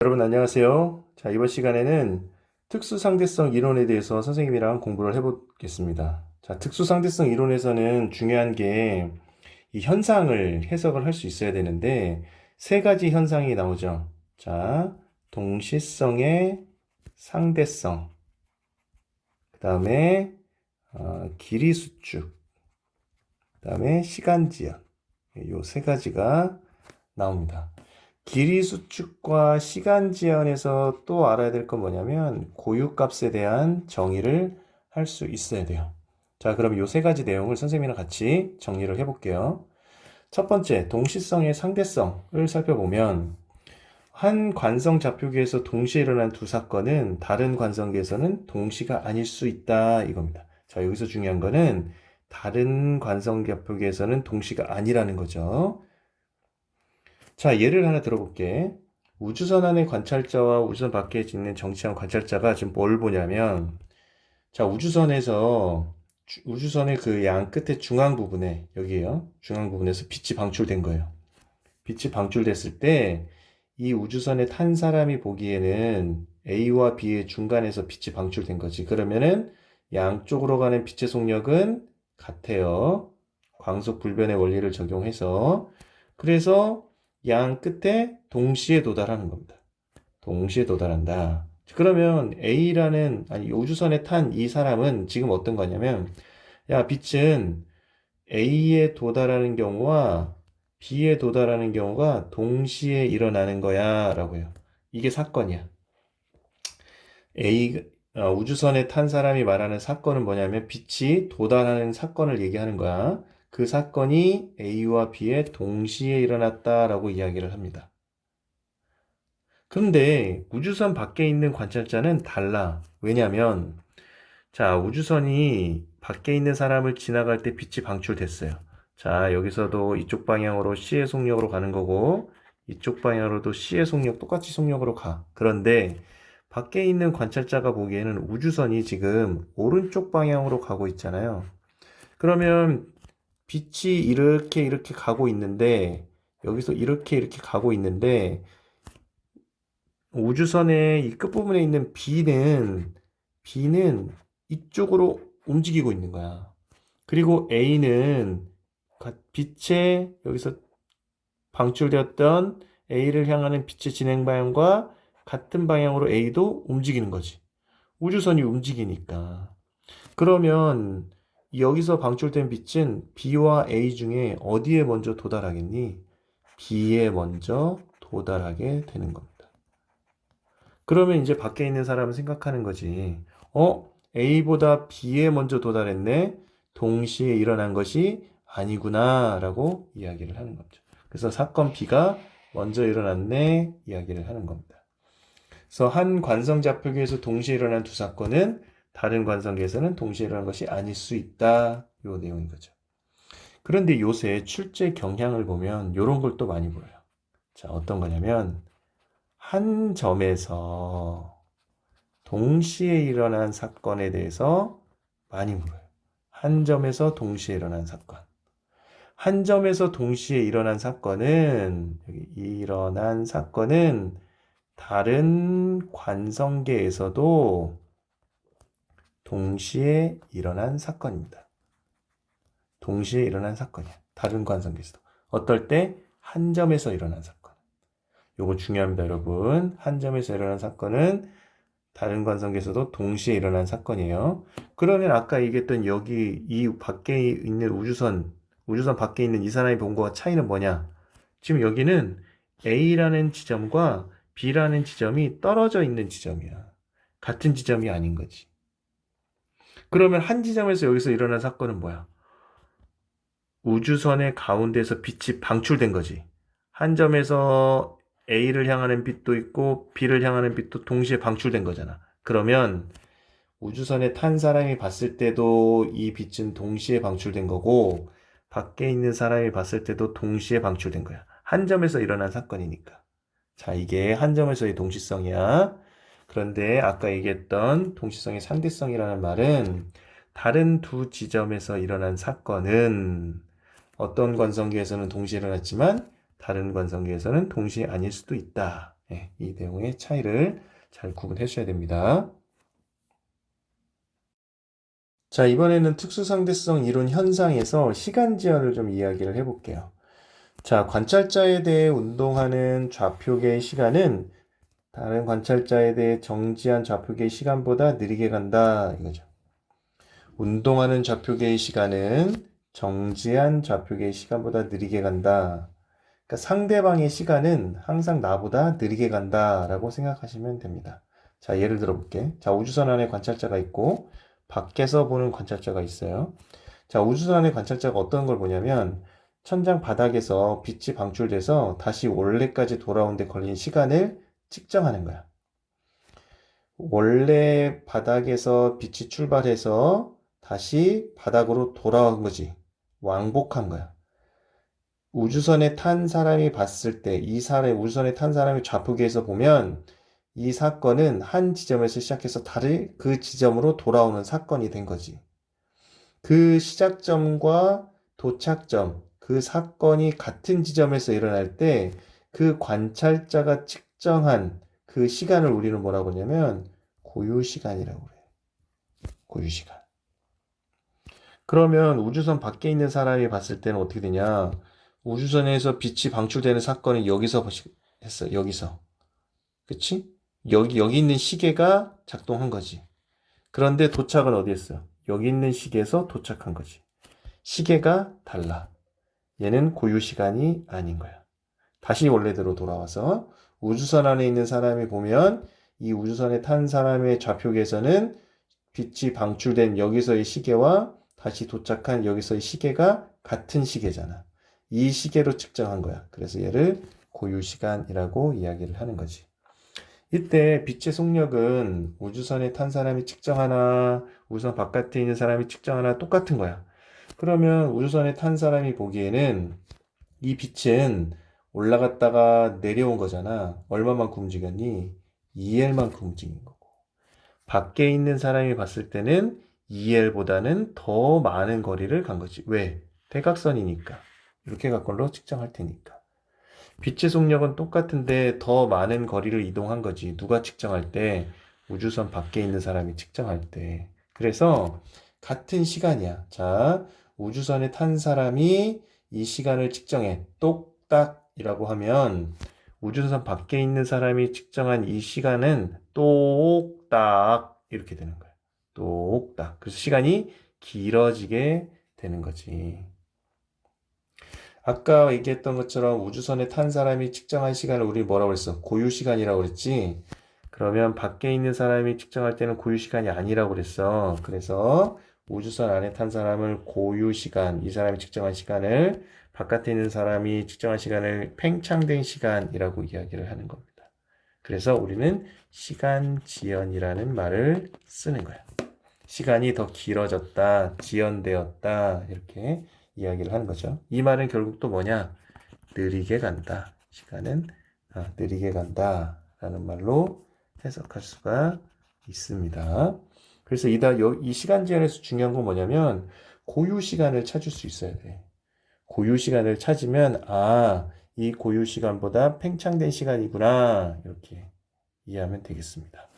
여러분 안녕하세요. 자, 이번 시간에는 특수상대성 이론에 대해서 선생님이랑 공부를 해보겠습니다. 자, 특수상대성 이론에서는 중요한 게 이 현상을 해석을 할 수 있어야 되는데 세 가지 현상이 나오죠. 자, 동시성의 상대성, 그 다음에 길이 수축, 그 다음에 시간지연. 이 세 가지가 나옵니다. 길이 수축과 시간 지연에서 또 알아야 될 건 뭐냐면 고유값에 대한 정의를 할 수 있어야 돼요. 자, 그럼 이 세 가지 내용을 선생님이랑 같이 정리를 해볼게요. 첫 번째, 동시성의 상대성을 살펴보면 한 관성 좌표계에서 동시에 일어난 두 사건은 다른 관성계에서는 동시가 아닐 수 있다 이겁니다. 자, 여기서 중요한 거는 다른 관성 좌표계에서는 동시가 아니라는 거죠. 자, 예를 하나 들어볼게. 우주선 안의 관찰자와 우주선 밖에 있는 정치한 관찰자가 지금 뭘 보냐면, 자, 우주선의 그 양 끝에 중앙 부분에, 여기에요. 중앙 부분에서 빛이 방출된 거예요. 빛이 방출됐을 때, 이 우주선에 탄 사람이 보기에는 A와 B의 중간에서 빛이 방출된 거지. 그러면은 양쪽으로 가는 빛의 속력은 같아요. 광속 불변의 원리를 적용해서. 그래서 양 끝에 동시에 도달하는 겁니다. 동시에 도달한다. 그러면 아니, 우주선에 탄 이 사람은 지금 어떤 거냐면, 야, 빛은 A에 도달하는 경우와 B에 도달하는 경우가 동시에 일어나는 거야, 라고요. 이게 사건이야. 우주선에 탄 사람이 말하는 사건은 뭐냐면, 빛이 도달하는 사건을 얘기하는 거야. 그 사건이 A와 B에 동시에 일어났다라고 이야기를 합니다. 그런데 우주선 밖에 있는 관찰자는 달라. 왜냐면, 자, 우주선이 밖에 있는 사람을 지나갈 때 빛이 방출됐어요. 자, 여기서도 이쪽 방향으로 C의 속력으로 가는 거고, 이쪽 방향으로도 C의 속력, 똑같이 속력으로 가. 그런데, 밖에 있는 관찰자가 보기에는 우주선이 지금 오른쪽 방향으로 가고 있잖아요. 그러면 빛이 이렇게 가고 있는데, 여기서 이렇게 가고 있는데, 우주선의 이 끝부분에 있는 B는 이쪽으로 움직이고 있는 거야. 그리고 A는 빛에 여기서 방출되었던 A를 향하는 빛의 진행 방향과 같은 방향으로 A도 움직이는 거지. 우주선이 움직이니까. 그러면 여기서 방출된 빛은 B와 A 중에 어디에 먼저 도달하겠니? B에 먼저 도달하게 되는 겁니다. 그러면 이제 밖에 있는 사람은 생각하는 거지. A보다 B에 먼저 도달했네? 동시에 일어난 것이 아니구나, 라고 이야기를 하는 거죠. 그래서 사건 B가 먼저 일어났네, 이야기를 하는 겁니다. 그래서 한 관성좌표계에서 동시에 일어난 두 사건은 다른 관성계에서는 동시에 일어난 것이 아닐 수 있다, 요 내용인 거죠. 그런데 요새 출제 경향을 보면 이런 걸 또 많이 보여요. 자, 어떤 거냐면, 한 점에서 동시에 일어난 사건에 대해서 많이 물어요. 한 점에서 동시에 일어난 사건. 한 점에서 동시에 일어난 사건은 다른 관성계에서도 동시에 일어난 사건입니다. 동시에 일어난 사건이야. 다른 관성계에서도. 어떨 때? 한 점에서 일어난 사건. 요거 중요합니다, 여러분. 한 점에서 일어난 사건은 다른 관성계에서도 동시에 일어난 사건이에요. 그러면 아까 얘기했던 여기 이 밖에 있는 우주선 밖에 있는 이 사람이 본 거와 차이는 뭐냐? 지금 여기는 A라는 지점과 B라는 지점이 떨어져 있는 지점이야. 같은 지점이 아닌 거지. 그러면 한 지점에서 여기서 일어난 사건은 뭐야? 우주선의 가운데서 빛이 방출된 거지. 한 점에서 A를 향하는 빛도 있고 B를 향하는 빛도 동시에 방출된 거잖아. 그러면 우주선에 탄 사람이 봤을 때도 이 빛은 동시에 방출된 거고 밖에 있는 사람이 봤을 때도 동시에 방출된 거야. 한 점에서 일어난 사건이니까. 자, 이게 한 점에서의 동시성이야. 그런데 아까 얘기했던 동시성의 상대성이라는 말은 다른 두 지점에서 일어난 사건은 어떤 관성계에서는 동시에 일어났지만 다른 관성계에서는 동시에 아닐 수도 있다. 예, 이 내용의 차이를 잘 구분해 주셔야 됩니다. 자, 이번에는 특수상대성 이론 현상에서 시간 지연을 좀 이야기를 해볼게요. 자, 관찰자에 대해 운동하는 좌표계의 시간은 다른 관찰자에 대해 정지한 좌표계의 시간보다 느리게 간다 이거죠. 운동하는 좌표계의 시간은 정지한 좌표계의 시간보다 느리게 간다. 그러니까 상대방의 시간은 항상 나보다 느리게 간다라고 생각하시면 됩니다. 자, 예를 들어 볼게. 자, 우주선 안에 관찰자가 있고 밖에서 보는 관찰자가 있어요. 자, 우주선 안에 관찰자가 어떤 걸 보냐면 천장 바닥에서 빛이 방출돼서 다시 원래까지 돌아온 데 걸린 시간을 측정하는 거야. 원래 바닥에서 빛이 출발해서 다시 바닥으로 돌아온 거지. 왕복한 거야. 우주선에 탄 사람이 봤을 때, 우주선에 탄 사람이 좌표계에서 보면 이 사건은 한 지점에서 시작해서 다른 그 지점으로 돌아오는 사건이 된 거지. 그 시작점과 도착점, 그 사건이 같은 지점에서 일어날 때 그 관찰자가 측정한 그 시간을 우리는 뭐라고 하냐면 고유시간이라고 그래요. 고유시간. 그러면 우주선 밖에 있는 사람이 봤을 때는 어떻게 되냐? 우주선에서 빛이 방출되는 사건은 여기서 했어. 여기서. 그치? 여기 있는 시계가 작동한 거지. 그런데 도착은 어디 했어? 여기 있는 시계에서 도착한 거지. 시계가 달라. 얘는 고유시간이 아닌 거야. 다시 원래대로 돌아와서 우주선 안에 있는 사람이 보면 이 우주선에 탄 사람의 좌표계에서는 빛이 방출된 여기서의 시계와 다시 도착한 여기서의 시계가 같은 시계잖아. 이 시계로 측정한 거야. 그래서 얘를 고유시간이라고 이야기를 하는 거지. 이때 빛의 속력은 우주선에 탄 사람이 측정하나 우주선 바깥에 있는 사람이 측정하나 똑같은 거야. 그러면 우주선에 탄 사람이 보기에는 이 빛은 올라갔다가 내려온 거잖아. 얼마만큼 움직였니? 2L만큼 움직인 거고. 밖에 있는 사람이 봤을 때는 2L보다는 더 많은 거리를 간 거지. 왜? 대각선이니까. 이렇게 간 걸로 측정할 테니까. 빛의 속력은 똑같은데 더 많은 거리를 이동한 거지. 누가 측정할 때? 우주선 밖에 있는 사람이 측정할 때. 그래서 같은 시간이야. 자, 우주선에 탄 사람이 이 시간을 측정해. 똑딱이라고 하면 우주선 밖에 있는 사람이 측정한 이 시간은 똑딱 이렇게 되는 거야. 똑딱. 그래서 시간이 길어지게 되는 거지. 아까 얘기했던 것처럼 우주선에 탄 사람이 측정한 시간을 우리 뭐라고 그랬어? 고유시간이라고 그랬지? 그러면 밖에 있는 사람이 측정할 때는 고유시간이 아니라고 그랬어. 그래서 우주선 안에 탄 사람을 고유시간, 이 사람이 측정한 시간을 바깥에 있는 사람이 측정한 시간을 팽창된 시간이라고 이야기를 하는 겁니다. 그래서 우리는 시간 지연이라는 말을 쓰는 거야. 시간이 더 길어졌다, 지연되었다, 이렇게 이야기를 하는 거죠. 이 말은 결국 또 뭐냐? 느리게 간다. 시간은 느리게 간다. 라는 말로 해석할 수가 있습니다. 그래서 이 시간 지연에서 중요한 건 뭐냐면 고유 시간을 찾을 수 있어야 돼. 고유 시간을 찾으면 이 고유 시간보다 팽창된 시간이구나. 이렇게 이해하면 되겠습니다.